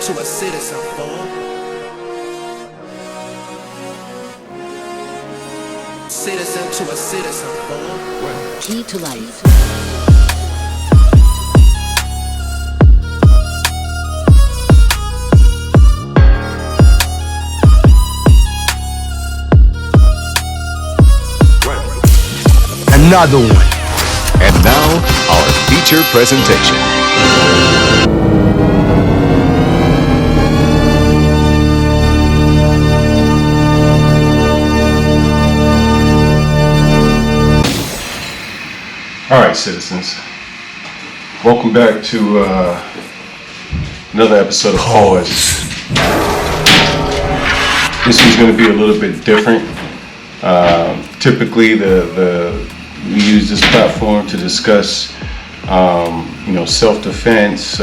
to a citizen, fool. Citizen to a citizen, fool. Key to life. Another one. And now, our feature presentation. All right, citizens. Welcome back to another episode of Pause. This one's going to be a little bit different. Typically, we use this platform to discuss, self-defense,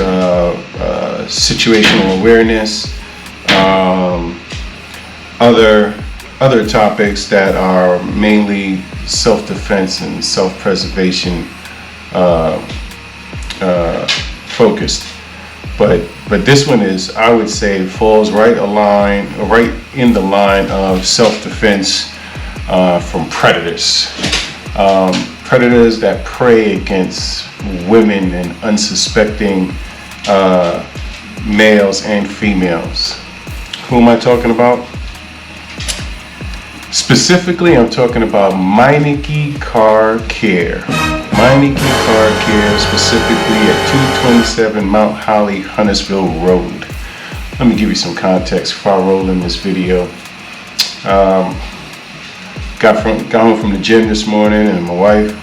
situational awareness, other topics that are mainly self-defense and self-preservation focused. But this one is, I would say, falls right in the line of self-defense from predators. Predators that prey against women and unsuspecting males and females. Who am I talking about? Specifically, I'm talking about Meineke Car Care. Meineke Car Care, specifically at 227 Mount Holly, Huntersville Road. Let me give you some context before I roll in this video. Got home from the gym this morning, and my wife,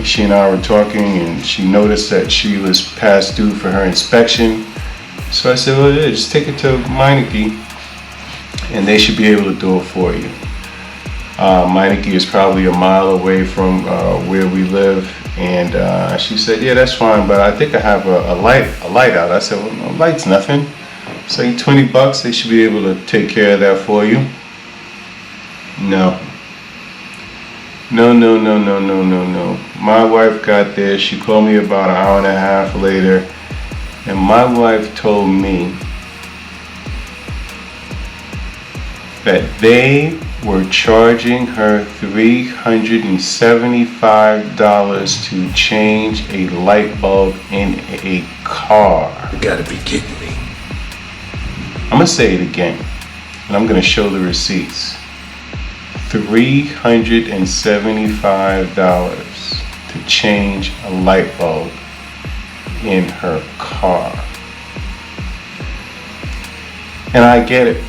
she and I were talking, and she noticed that she was past due for her inspection. So I said, well, yeah, just take it to Meineke, and they should be able to do it for you. Meineke is probably a mile away from where we live, and she said, yeah, that's fine, but I think I have a light out. I said, well, no, light's nothing. Say $20, they should be able to take care of that for you. No. My wife got there. She called me about an hour and a half later, and my wife told me that they were charging her $375 to change a light bulb in a car. You gotta be kidding me. I'm gonna say it again, and I'm gonna show the receipts. $375 to change a light bulb in her car. And I get it.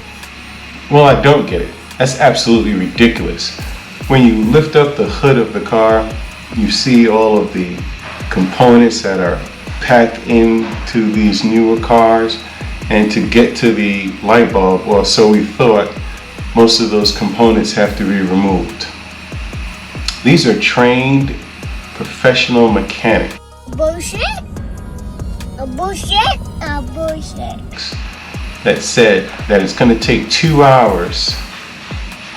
Well, I don't get it. That's absolutely ridiculous. When you lift up the hood of the car, you see all of the components that are packed into these newer cars, and to get to the light bulb, or so we thought, most of those components have to be removed. These are trained professional mechanics. Bullshit? A bullshit? A bullshit. That said that it's going to take 2 hours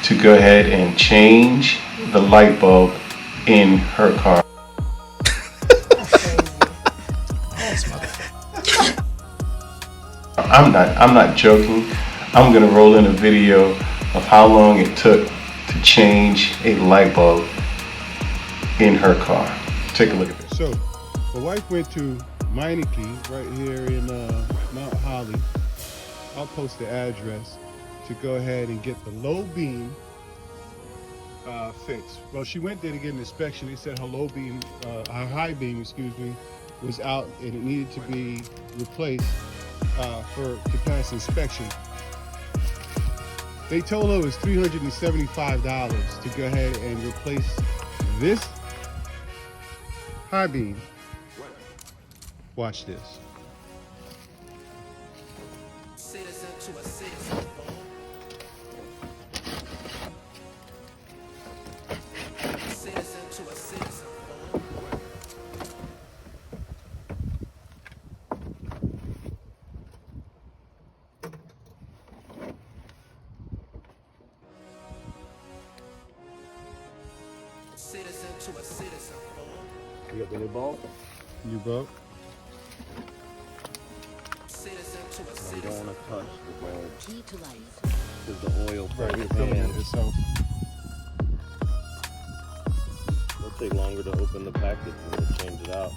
to go ahead and change the light bulb in her car. I'm not joking. I'm going to roll in a video of how long it took to change a light bulb in her car. Take a look at this. So, the wife went to Meineke right here in Mount Holly. I'll post the address to go ahead and get the low beam fixed. Well, she went there to get an inspection. They said her low beam, her high beam, was out and it needed to be replaced to pass inspection. They told her it was $375 to go ahead and replace this high beam. Watch this. Citizen to a citizen, fool. Citizen to a citizen, fool. Citizen to a citizen, fool. You got the new bulb? New bulb? Citizen to a citizen. don't want to touch the bulb Key to life. because the oil Right, from the your filament hand. itself. It'll take longer to open the package than to change it out.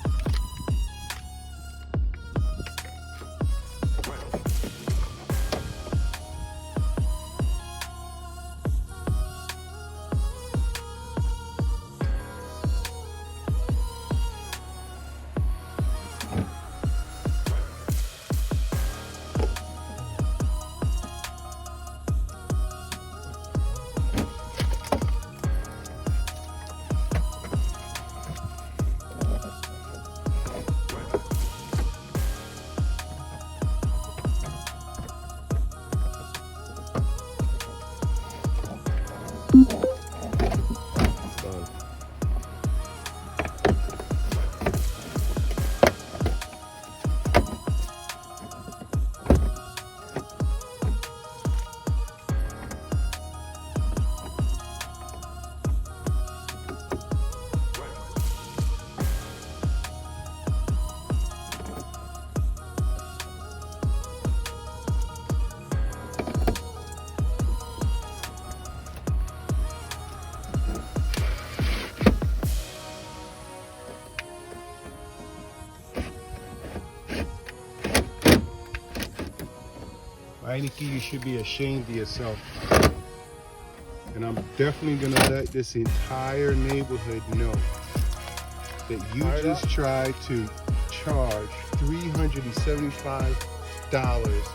Done. Meineke, you should be ashamed of yourself. And I'm definitely gonna let this entire neighborhood know that you just tried to charge $375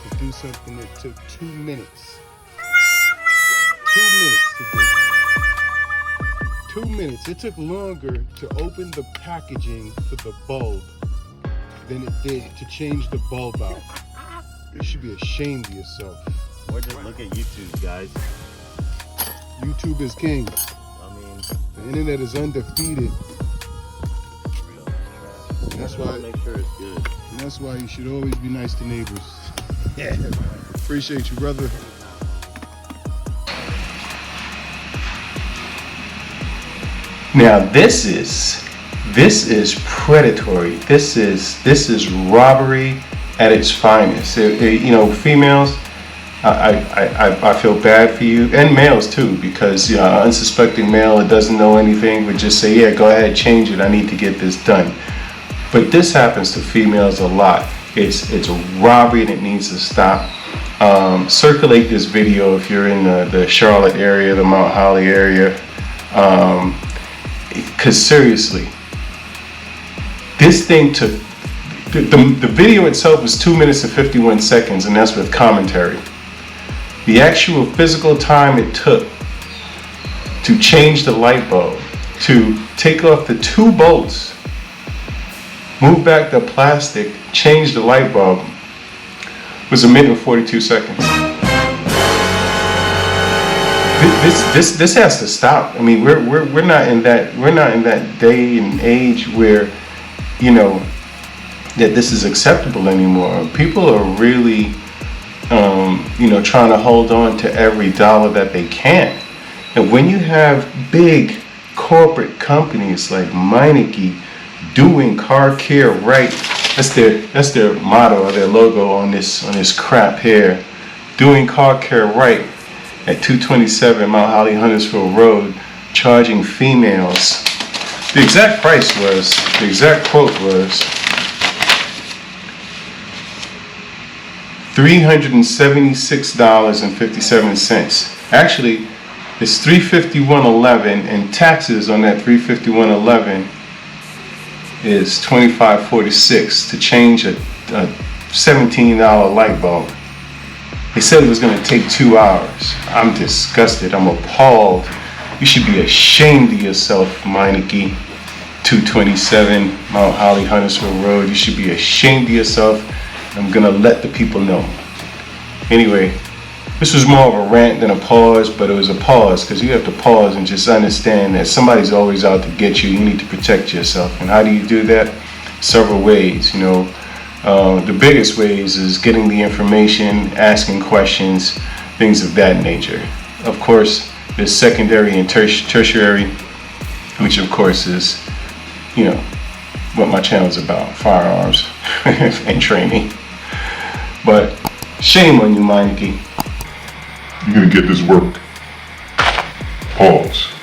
to do something that took 2 minutes. 2 minutes to do. 2 minutes. It took longer to open the packaging for the bulb than it did to change the bulb out. You should be ashamed of yourself. Or just look at YouTube, guys. YouTube is king. I mean, The internet is undefeated. real trash. That's why. Make sure it's good. And that's why you should always be nice to neighbors. Yeah. Appreciate you, brother. Now this is predatory. This is robbery at its finest. You know, females, I feel bad for you, and males too, because you know, unsuspecting male that doesn't know anything would just say, yeah, go ahead, change it, I need to get this done. But this happens to females a lot. It's a robbery and it needs to stop. Circulate this video if you're in the Charlotte area, the Mount Holly area, because seriously, this thing took, the video itself was 2 minutes and 51 seconds, and that's with commentary. The actual physical time it took to change the light bulb, to take off the 2 bolts, move back the plastic, change the light bulb, was 1 minute and 42 seconds. This has to stop. I mean, we're not in that day and age where, you know, that this is acceptable anymore. People are really, you know, trying to hold on to every dollar that they can. And when you have big corporate companies like Meineke doing car care right, that's their motto or their logo on this crap here, doing car care right at 227 Mount Holly Huntersville Road, charging females. The exact quote was $376.57. Actually, it's $351.11, and taxes on that $351.11 is $25.46 to change a $17 light bulb. They said it was going to take 2 hours. I'm disgusted. I'm appalled. You should be ashamed of yourself, Meineke. 227 Mount Holly Huntersville Road. You should be ashamed of yourself. I'm going to let the people know. Anyway, this was more of a rant than a pause, but it was a pause because you have to pause and just understand that somebody's always out to get you. You need to protect yourself. And how do you do that? Several ways, you know. The biggest ways is getting the information, asking questions, things of that nature. Of course, there's secondary and tertiary, which of course is, you know, what my channel is about, firearms and training. But Shame on you, Meineke. You're gonna get this work. Pause.